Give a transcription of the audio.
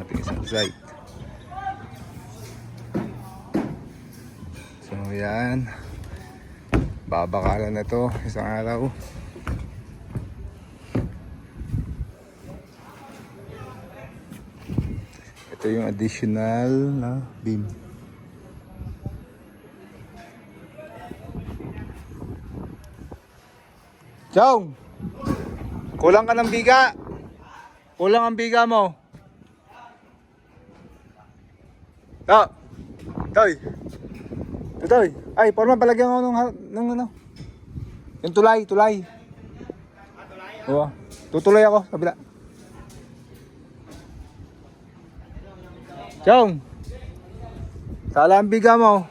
ating isang site. So yan, babakalan na to isang araw. Ito yung additional na beam. Chong, kulang ka ng biga. Kulang ang biga mo. Toy. Toy. Ay, forma palagyan ako nung ano. Yung tulay. Oo. Tutuloy ako, kabila. Chong, sala ang biga mo.